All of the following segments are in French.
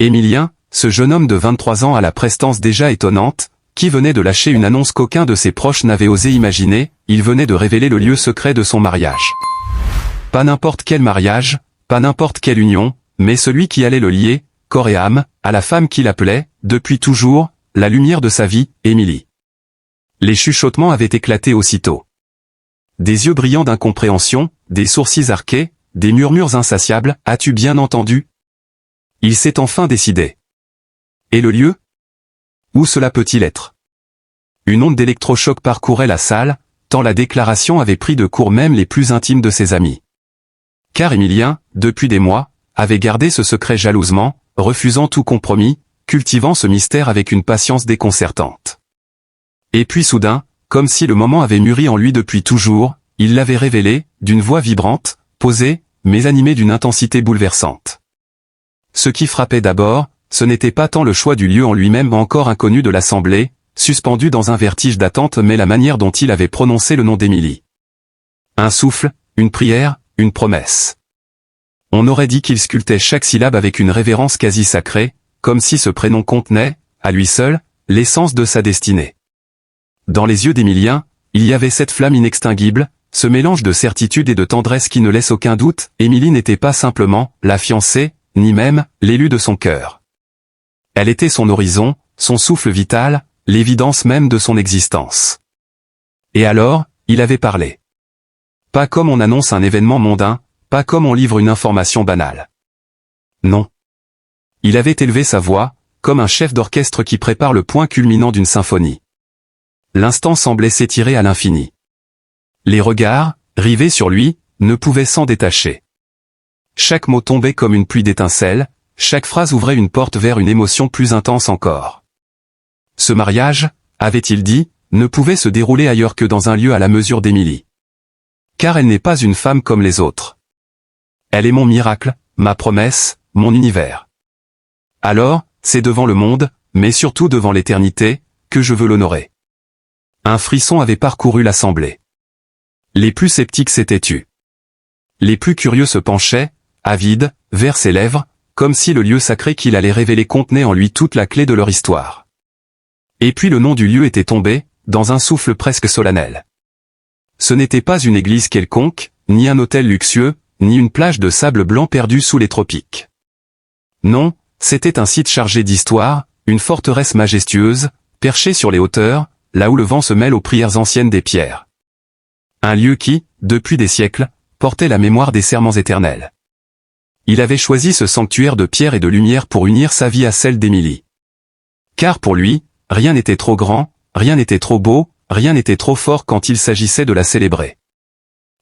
Émilien, ce jeune homme de 23 ans à la prestance déjà étonnante, qui venait de lâcher une annonce qu'aucun de ses proches n'avait osé imaginer, il venait de révéler le lieu secret de son mariage. Pas n'importe quel mariage, pas n'importe quelle union, mais celui qui allait le lier, corps et âme, à la femme qu'il appelait, depuis toujours, la lumière de sa vie, Émilie. Les chuchotements avaient éclaté aussitôt. Des yeux brillants d'incompréhension, des sourcils arqués, des murmures insatiables, « As-tu bien entendu ?» Il s'est enfin décidé. Et le lieu ? Où cela peut-il être ? Une onde d'électrochoc parcourait la salle, tant la déclaration avait pris de court même les plus intimes de ses amis. Car Émilien, depuis des mois, avait gardé ce secret jalousement, refusant tout compromis, cultivant ce mystère avec une patience déconcertante. Et puis soudain, comme si le moment avait mûri en lui depuis toujours, il l'avait révélé, d'une voix vibrante, posée, mais animée d'une intensité bouleversante. Ce qui frappait d'abord, ce n'était pas tant le choix du lieu en lui-même encore inconnu de l'assemblée, suspendu dans un vertige d'attente, mais la manière dont il avait prononcé le nom d'Émilie. Un souffle, une prière, une promesse. On aurait dit qu'il sculptait chaque syllabe avec une révérence quasi sacrée, comme si ce prénom contenait, à lui seul, l'essence de sa destinée. Dans les yeux d'Émilien, il y avait cette flamme inextinguible, ce mélange de certitude et de tendresse qui ne laisse aucun doute. Émilie n'était pas simplement la fiancée, ni même l'élu de son cœur. Elle était son horizon, son souffle vital, l'évidence même de son existence. Et alors, il avait parlé. Pas comme on annonce un événement mondain, pas comme on livre une information banale. Non. Il avait élevé sa voix, comme un chef d'orchestre qui prépare le point culminant d'une symphonie. L'instant semblait s'étirer à l'infini. Les regards, rivés sur lui, ne pouvaient s'en détacher. Chaque mot tombait comme une pluie d'étincelles, chaque phrase ouvrait une porte vers une émotion plus intense encore. Ce mariage, avait-il dit, ne pouvait se dérouler ailleurs que dans un lieu à la mesure d'Émilie. Car elle n'est pas une femme comme les autres. Elle est mon miracle, ma promesse, mon univers. Alors, c'est devant le monde, mais surtout devant l'éternité, que je veux l'honorer. Un frisson avait parcouru l'assemblée. Les plus sceptiques s'étaient tus. Les plus curieux se penchaient, avides, vers ses lèvres, comme si le lieu sacré qu'il allait révéler contenait en lui toute la clé de leur histoire. Et puis le nom du lieu était tombé, dans un souffle presque solennel. Ce n'était pas une église quelconque, ni un hôtel luxueux, ni une plage de sable blanc perdue sous les tropiques. Non, c'était un site chargé d'histoire, une forteresse majestueuse, perchée sur les hauteurs, là où le vent se mêle aux prières anciennes des pierres. Un lieu qui, depuis des siècles, portait la mémoire des serments éternels. Il avait choisi ce sanctuaire de pierre et de lumière pour unir sa vie à celle d'Émilie. Car pour lui, rien n'était trop grand, rien n'était trop beau, rien n'était trop fort quand il s'agissait de la célébrer.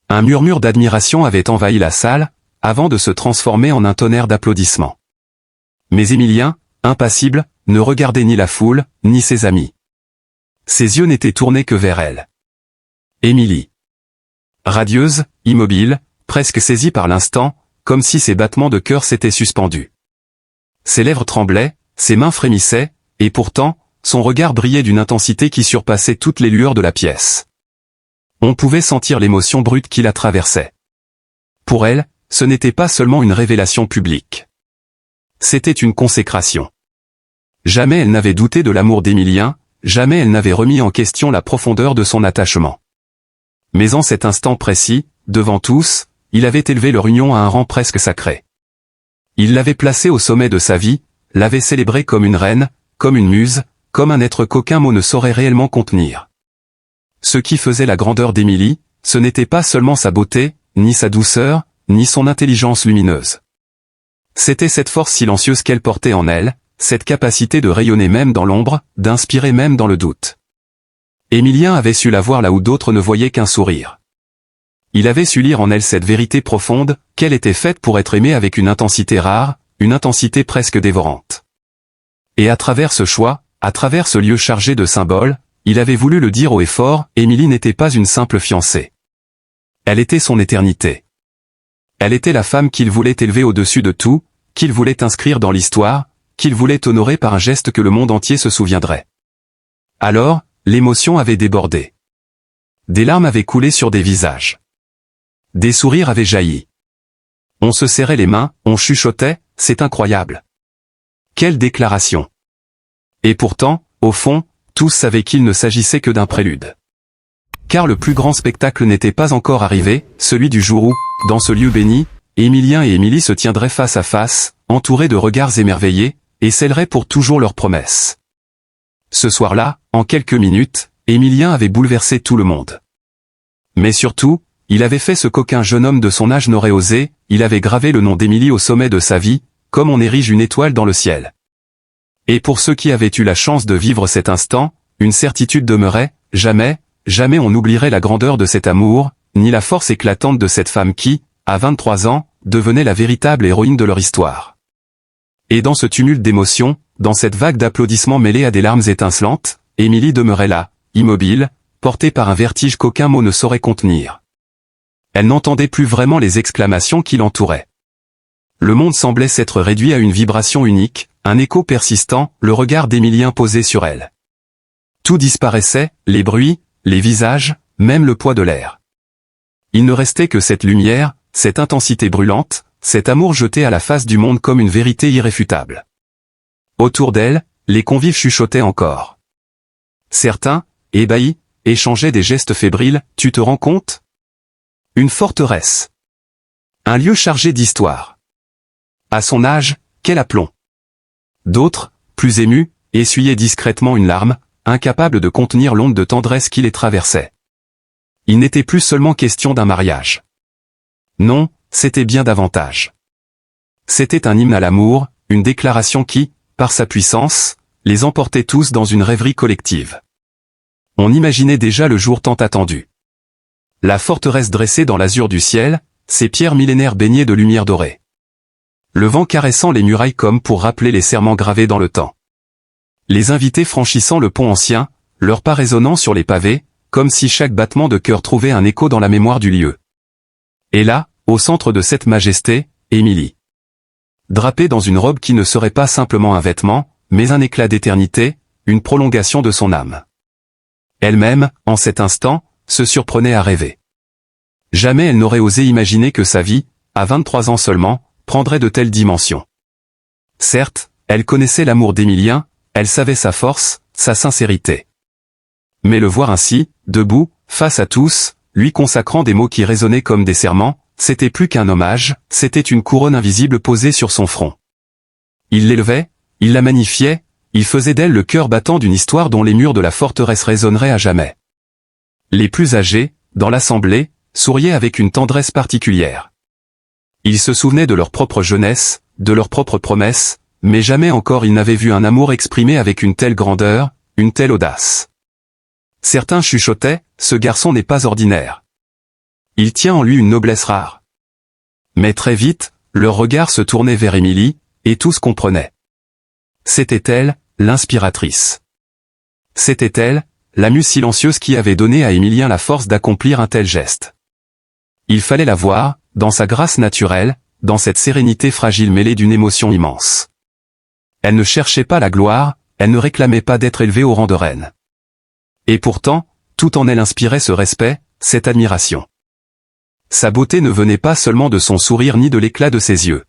Un murmure d'admiration avait envahi la salle, avant de se transformer en un tonnerre d'applaudissements. Mais Émilien, impassible, ne regardait ni la foule, ni ses amis. Ses yeux n'étaient tournés que vers elle. Émilie. Radieuse, immobile, presque saisie par l'instant, comme si ses battements de cœur s'étaient suspendus. Ses lèvres tremblaient, ses mains frémissaient, et pourtant, son regard brillait d'une intensité qui surpassait toutes les lueurs de la pièce. On pouvait sentir l'émotion brute qui la traversait. Pour elle, ce n'était pas seulement une révélation publique. C'était une consécration. Jamais elle n'avait douté de l'amour d'Émilien, jamais elle n'avait remis en question la profondeur de son attachement. Mais en cet instant précis, devant tous, il avait élevé leur union à un rang presque sacré. Il l'avait placée au sommet de sa vie, l'avait célébrée comme une reine, comme une muse, comme un être qu'aucun mot ne saurait réellement contenir. Ce qui faisait la grandeur d'Émilie, ce n'était pas seulement sa beauté, ni sa douceur, ni son intelligence lumineuse. C'était cette force silencieuse qu'elle portait en elle, cette capacité de rayonner même dans l'ombre, d'inspirer même dans le doute. Émilien avait su la voir là où d'autres ne voyaient qu'un sourire. Il avait su lire en elle cette vérité profonde, qu'elle était faite pour être aimée avec une intensité rare, une intensité presque dévorante. Et à travers ce choix, à travers ce lieu chargé de symboles, il avait voulu le dire haut et fort, Émilie n'était pas une simple fiancée. Elle était son éternité. Elle était la femme qu'il voulait élever au-dessus de tout, qu'il voulait inscrire dans l'histoire, qu'il voulait honorer par un geste que le monde entier se souviendrait. Alors, l'émotion avait débordé. Des larmes avaient coulé sur des visages. Des sourires avaient jailli. On se serrait les mains, on chuchotait, c'est incroyable. Quelle déclaration! Et pourtant, au fond, tous savaient qu'il ne s'agissait que d'un prélude. Car le plus grand spectacle n'était pas encore arrivé, celui du jour où, dans ce lieu béni, Émilien et Émilie se tiendraient face à face, entourés de regards émerveillés, et scelleraient pour toujours leurs promesses. Ce soir-là, en quelques minutes, Émilien avait bouleversé tout le monde. Mais surtout, il avait fait ce qu'aucun jeune homme de son âge n'aurait osé, il avait gravé le nom d'Émilie au sommet de sa vie, comme on érige une étoile dans le ciel. Et pour ceux qui avaient eu la chance de vivre cet instant, une certitude demeurait, jamais, jamais on n'oublierait la grandeur de cet amour, ni la force éclatante de cette femme qui, à 23 ans, devenait la véritable héroïne de leur histoire. Et dans ce tumulte d'émotions, dans cette vague d'applaudissements mêlés à des larmes étincelantes, Émilie demeurait là, immobile, portée par un vertige qu'aucun mot ne saurait contenir. Elle n'entendait plus vraiment les exclamations qui l'entouraient. Le monde semblait s'être réduit à une vibration unique, un écho persistant, le regard d'Émilien posé sur elle. Tout disparaissait, les bruits, les visages, même le poids de l'air. Il ne restait que cette lumière, cette intensité brûlante, cet amour jeté à la face du monde comme une vérité irréfutable. Autour d'elle, les convives chuchotaient encore. Certains, ébahis, échangeaient des gestes fébriles, « Tu te rends compte ? Une forteresse. Un lieu chargé d'histoire. À son âge, quel aplomb !» D'autres, plus émus, essuyaient discrètement une larme, incapables de contenir l'onde de tendresse qui les traversait. Il n'était plus seulement question d'un mariage. Non, c'était bien davantage. C'était un hymne à l'amour, une déclaration qui, par sa puissance, les emportait tous dans une rêverie collective. On imaginait déjà le jour tant attendu. La forteresse dressée dans l'azur du ciel, ses pierres millénaires baignées de lumière dorée. Le vent caressant les murailles comme pour rappeler les serments gravés dans le temps. Les invités franchissant le pont ancien, leurs pas résonnant sur les pavés, comme si chaque battement de cœur trouvait un écho dans la mémoire du lieu. Et là, au centre de cette majesté, Émilie. Drapée dans une robe qui ne serait pas simplement un vêtement, mais un éclat d'éternité, une prolongation de son âme. Elle-même, en cet instant, se surprenait à rêver. Jamais elle n'aurait osé imaginer que sa vie, à 23 ans seulement, prendrait de telles dimensions. Certes, elle connaissait l'amour d'Émilien, elle savait sa force, sa sincérité. Mais le voir ainsi, debout, face à tous, lui consacrant des mots qui résonnaient comme des serments, c'était plus qu'un hommage, c'était une couronne invisible posée sur son front. Il l'élevait, il la magnifiait, il faisait d'elle le cœur battant d'une histoire dont les murs de la forteresse résonneraient à jamais. Les plus âgés, dans l'assemblée, souriaient avec une tendresse particulière. Ils se souvenaient de leur propre jeunesse, de leurs propres promesses, mais jamais encore ils n'avaient vu un amour exprimé avec une telle grandeur, une telle audace. Certains chuchotaient, ce garçon n'est pas ordinaire. Il tient en lui une noblesse rare. Mais très vite, leur regard se tournait vers Émilie, et tous comprenaient. C'était elle, l'inspiratrice. C'était elle, la muse silencieuse qui avait donné à Émilien la force d'accomplir un tel geste. Il fallait la voir, dans sa grâce naturelle, dans cette sérénité fragile mêlée d'une émotion immense. Elle ne cherchait pas la gloire, elle ne réclamait pas d'être élevée au rang de reine. Et pourtant, tout en elle inspirait ce respect, cette admiration. Sa beauté ne venait pas seulement de son sourire ni de l'éclat de ses yeux.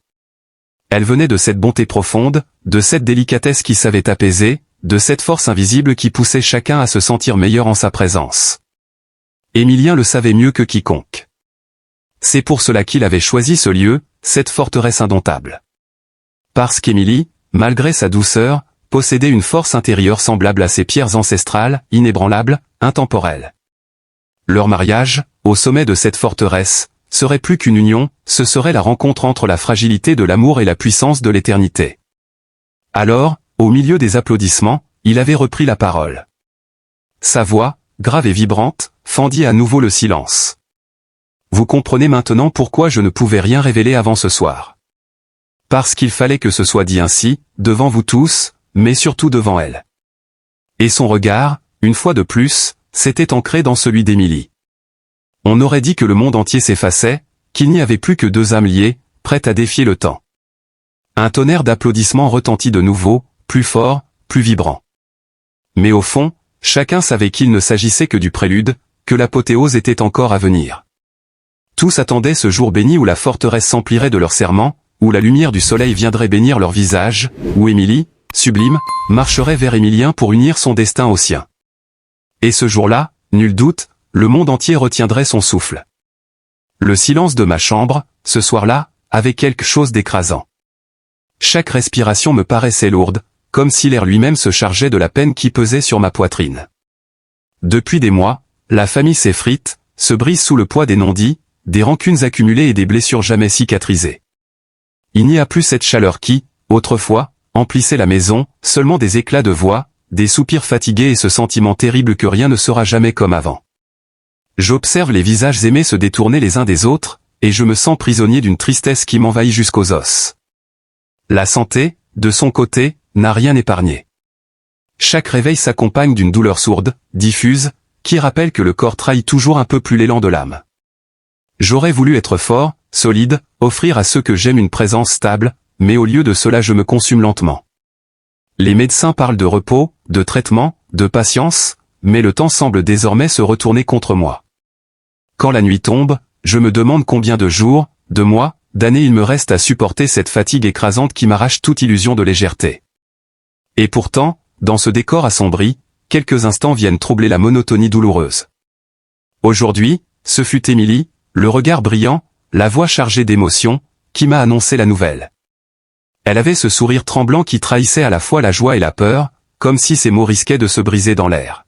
Elle venait de cette bonté profonde, de cette délicatesse qui savait apaiser, de cette force invisible qui poussait chacun à se sentir meilleur en sa présence. Émilien le savait mieux que quiconque. C'est pour cela qu'il avait choisi ce lieu, cette forteresse indomptable. Parce qu'Émilie, malgré sa douceur, possédait une force intérieure semblable à ses pierres ancestrales, inébranlables, intemporelles. Leur mariage, au sommet de cette forteresse, serait plus qu'une union, ce serait la rencontre entre la fragilité de l'amour et la puissance de l'éternité. Alors, au milieu des applaudissements, il avait repris la parole. Sa voix, grave et vibrante, fendit à nouveau le silence. Vous comprenez maintenant pourquoi je ne pouvais rien révéler avant ce soir. Parce qu'il fallait que ce soit dit ainsi, devant vous tous, mais surtout devant elle. Et son regard, une fois de plus, s'était ancré dans celui d'Émilie. On aurait dit que le monde entier s'effaçait, qu'il n'y avait plus que deux âmes liées, prêtes à défier le temps. Un tonnerre d'applaudissements retentit de nouveau, plus fort, plus vibrant. Mais au fond, chacun savait qu'il ne s'agissait que du prélude, que l'apothéose était encore à venir. Tous attendaient ce jour béni où la forteresse s'emplirait de leurs serments, où la lumière du soleil viendrait bénir leur visage, où Émilie, sublime, marcherait vers Émilien pour unir son destin au sien. Et ce jour-là, nul doute, le monde entier retiendrait son souffle. Le silence de ma chambre, ce soir-là, avait quelque chose d'écrasant. Chaque respiration me paraissait lourde, comme si l'air lui-même se chargeait de la peine qui pesait sur ma poitrine. Depuis des mois, la famille s'effrite, se brise sous le poids des non-dits, des rancunes accumulées et des blessures jamais cicatrisées. Il n'y a plus cette chaleur qui, autrefois, emplissait la maison, seulement des éclats de voix, des soupirs fatigués et ce sentiment terrible que rien ne sera jamais comme avant. J'observe les visages aimés se détourner les uns des autres, et je me sens prisonnier d'une tristesse qui m'envahit jusqu'aux os. La santé, de son côté, n'a rien épargné. Chaque réveil s'accompagne d'une douleur sourde, diffuse, qui rappelle que le corps trahit toujours un peu plus l'élan de l'âme. J'aurais voulu être fort, solide, offrir à ceux que j'aime une présence stable, mais au lieu de cela je me consume lentement. Les médecins parlent de repos, de traitement, de patience, mais le temps semble désormais se retourner contre moi. Quand la nuit tombe, je me demande combien de jours, de mois, d'années il me reste à supporter cette fatigue écrasante qui m'arrache toute illusion de légèreté. Et pourtant, dans ce décor assombri, quelques instants viennent troubler la monotonie douloureuse. Aujourd'hui, ce fut Émilie, le regard brillant, la voix chargée d'émotion, qui m'a annoncé la nouvelle. Elle avait ce sourire tremblant qui trahissait à la fois la joie et la peur, comme si ses mots risquaient de se briser dans l'air.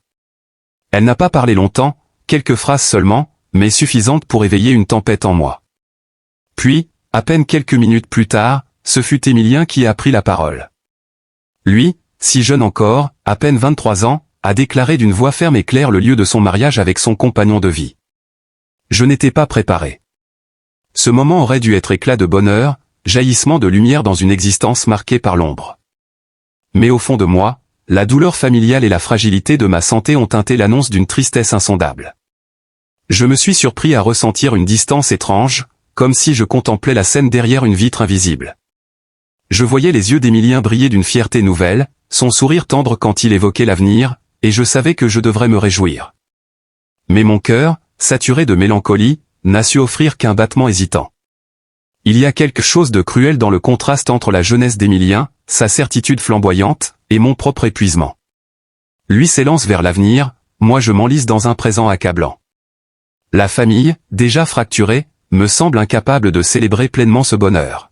Elle n'a pas parlé longtemps, quelques phrases seulement, mais suffisantes pour éveiller une tempête en moi. Puis, à peine quelques minutes plus tard, ce fut Émilien qui a pris la parole. Lui, si jeune encore, à peine 23 ans, a déclaré d'une voix ferme et claire le lieu de son mariage avec son compagnon de vie. Je n'étais pas préparé. Ce moment aurait dû être éclat de bonheur, jaillissement de lumière dans une existence marquée par l'ombre. Mais au fond de moi, la douleur familiale et la fragilité de ma santé ont teinté l'annonce d'une tristesse insondable. Je me suis surpris à ressentir une distance étrange, comme si je contemplais la scène derrière une vitre invisible. Je voyais les yeux d'Émilien briller d'une fierté nouvelle, son sourire tendre quand il évoquait l'avenir, et je savais que je devrais me réjouir. Mais mon cœur, saturé de mélancolie, n'a su offrir qu'un battement hésitant. Il y a quelque chose de cruel dans le contraste entre la jeunesse d'Émilien, sa certitude flamboyante, et mon propre épuisement. Lui s'élance vers l'avenir, moi je m'enlise dans un présent accablant. La famille, déjà fracturée, me semble incapable de célébrer pleinement ce bonheur.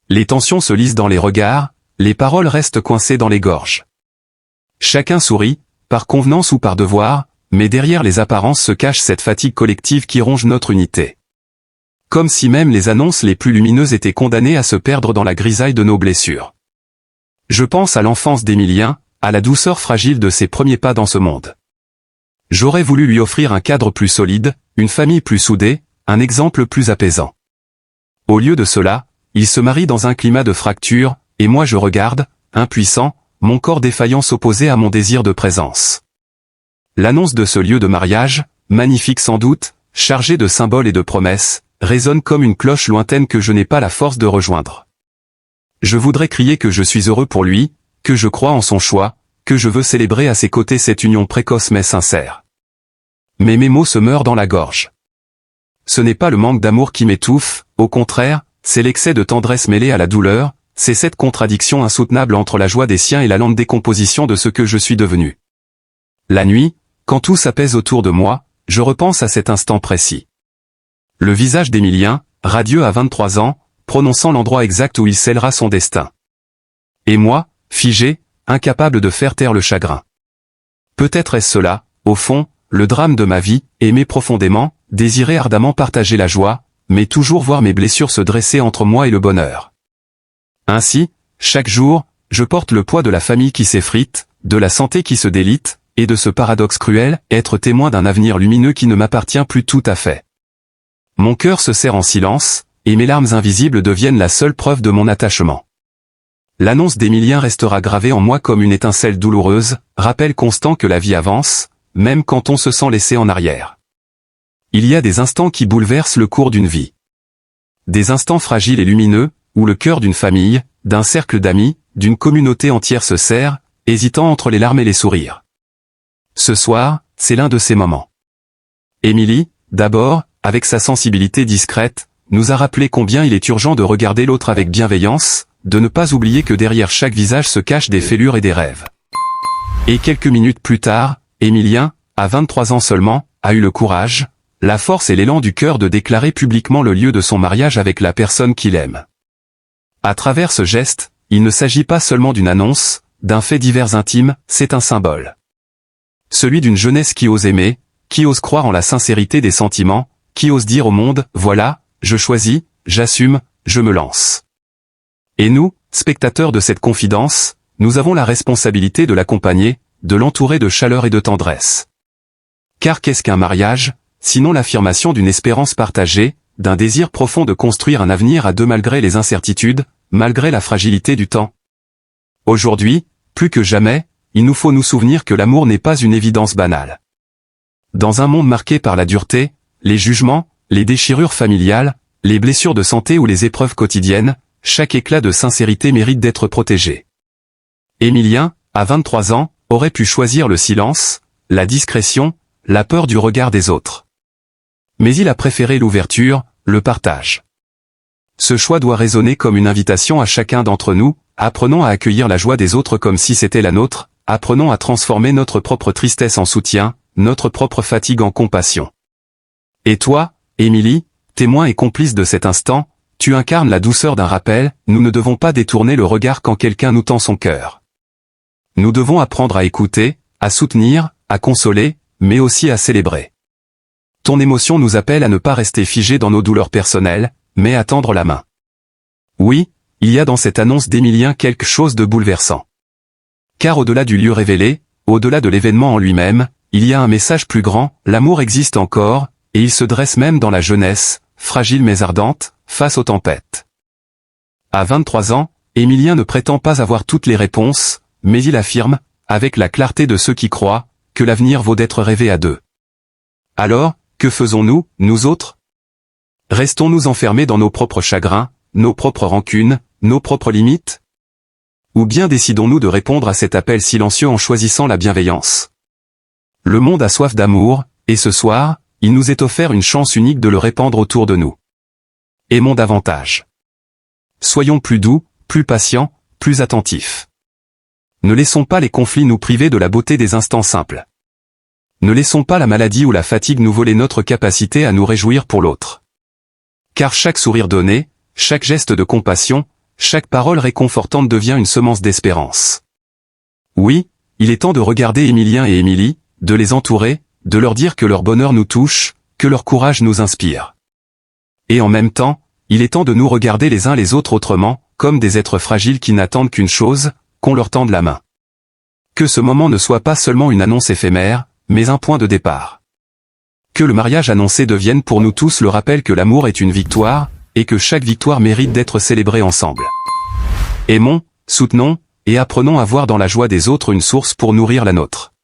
Les tensions se lisent dans les regards, les paroles restent coincées dans les gorges. Chacun sourit, par convenance ou par devoir, mais derrière les apparences se cache cette fatigue collective qui ronge notre unité. Comme si même les annonces les plus lumineuses étaient condamnées à se perdre dans la grisaille de nos blessures. Je pense à l'enfance d'Émilien, à la douceur fragile de ses premiers pas dans ce monde. J'aurais voulu lui offrir un cadre plus solide, une famille plus soudée, un exemple plus apaisant. Au lieu de cela, il se marie dans un climat de fracture, et moi je regarde, impuissant, mon corps défaillant s'opposer à mon désir de présence. L'annonce de ce lieu de mariage, magnifique sans doute, chargé de symboles et de promesses, résonne comme une cloche lointaine que je n'ai pas la force de rejoindre. Je voudrais crier que je suis heureux pour lui, que je crois en son choix, que je veux célébrer à ses côtés cette union précoce mais sincère. Mais mes mots se meurent dans la gorge. Ce n'est pas le manque d'amour qui m'étouffe, au contraire, c'est l'excès de tendresse mêlé à la douleur, c'est cette contradiction insoutenable entre la joie des siens et la lente décomposition de ce que je suis devenu. La nuit, quand tout s'apaise autour de moi, je repense à cet instant précis. Le visage d'Émilien, radieux à 23 ans, prononçant l'endroit exact où il scellera son destin. Et moi, figé, incapable de faire taire le chagrin. Peut-être est-ce cela, au fond, le drame de ma vie, aimer profondément, désirer ardemment partager la joie, mais toujours voir mes blessures se dresser entre moi et le bonheur. Ainsi, chaque jour, je porte le poids de la famille qui s'effrite, de la santé qui se délite, et de ce paradoxe cruel, être témoin d'un avenir lumineux qui ne m'appartient plus tout à fait. Mon cœur se serre en silence, et mes larmes invisibles deviennent la seule preuve de mon attachement. L'annonce d'Émilien restera gravée en moi comme une étincelle douloureuse, rappel constant que la vie avance, même quand on se sent laissé en arrière. Il y a des instants qui bouleversent le cours d'une vie. Des instants fragiles et lumineux, où le cœur d'une famille, d'un cercle d'amis, d'une communauté entière se serre, hésitant entre les larmes et les sourires. Ce soir, c'est l'un de ces moments. Émilie, d'abord, avec sa sensibilité discrète, nous a rappelé combien il est urgent de regarder l'autre avec bienveillance, de ne pas oublier que derrière chaque visage se cachent des fêlures et des rêves. Et quelques minutes plus tard, Émilien, à 23 ans seulement, a eu le courage, la force et l'élan du cœur de déclarer publiquement le lieu de son mariage avec la personne qu'il aime. À travers ce geste, il ne s'agit pas seulement d'une annonce, d'un fait divers intime, c'est un symbole. Celui d'une jeunesse qui ose aimer, qui ose croire en la sincérité des sentiments, qui ose dire au monde, voilà, je choisis, j'assume, je me lance. Et nous, spectateurs de cette confidence, nous avons la responsabilité de l'accompagner, de l'entourer de chaleur et de tendresse. Car qu'est-ce qu'un mariage, sinon l'affirmation d'une espérance partagée, d'un désir profond de construire un avenir à deux malgré les incertitudes, malgré la fragilité du temps. Aujourd'hui, plus que jamais, il nous faut nous souvenir que l'amour n'est pas une évidence banale. Dans un monde marqué par la dureté, les jugements, les déchirures familiales, les blessures de santé ou les épreuves quotidiennes, chaque éclat de sincérité mérite d'être protégé. Émilien, à 23 ans, aurait pu choisir le silence, la discrétion, la peur du regard des autres. Mais il a préféré l'ouverture, le partage. Ce choix doit résonner comme une invitation à chacun d'entre nous, apprenons à accueillir la joie des autres comme si c'était la nôtre, apprenons à transformer notre propre tristesse en soutien, notre propre fatigue en compassion. Et toi, Émilie, témoin et complice de cet instant, tu incarnes la douceur d'un rappel, nous ne devons pas détourner le regard quand quelqu'un nous tend son cœur. Nous devons apprendre à écouter, à soutenir, à consoler, mais aussi à célébrer. Ton émotion nous appelle à ne pas rester figés dans nos douleurs personnelles, mais à tendre la main. Oui, il y a dans cette annonce d'Émilien quelque chose de bouleversant. Car au-delà du lieu révélé, au-delà de l'événement en lui-même, il y a un message plus grand, l'amour existe encore, et il se dresse même dans la jeunesse, fragile mais ardente, face aux tempêtes. À 23 ans, Émilien ne prétend pas avoir toutes les réponses, mais il affirme, avec la clarté de ceux qui croient, que l'avenir vaut d'être rêvé à deux. Alors, que faisons-nous, nous autres? Restons-nous enfermés dans nos propres chagrins, nos propres rancunes, nos propres limites? Ou bien décidons-nous de répondre à cet appel silencieux en choisissant la bienveillance? Le monde a soif d'amour, et ce soir, il nous est offert une chance unique de le répandre autour de nous. Aimons davantage. Soyons plus doux, plus patients, plus attentifs. Ne laissons pas les conflits nous priver de la beauté des instants simples. Ne laissons pas la maladie ou la fatigue nous voler notre capacité à nous réjouir pour l'autre. Car chaque sourire donné, chaque geste de compassion, chaque parole réconfortante devient une semence d'espérance. Oui, il est temps de regarder Émilien et Émilie, de les entourer, de leur dire que leur bonheur nous touche, que leur courage nous inspire. Et en même temps, il est temps de nous regarder les uns les autres autrement, comme des êtres fragiles qui n'attendent qu'une chose, qu'on leur tende la main. Que ce moment ne soit pas seulement une annonce éphémère, mais un point de départ. Que le mariage annoncé devienne pour nous tous le rappel que l'amour est une victoire, et que chaque victoire mérite d'être célébrée ensemble. Aimons, soutenons, et apprenons à voir dans la joie des autres une source pour nourrir la nôtre.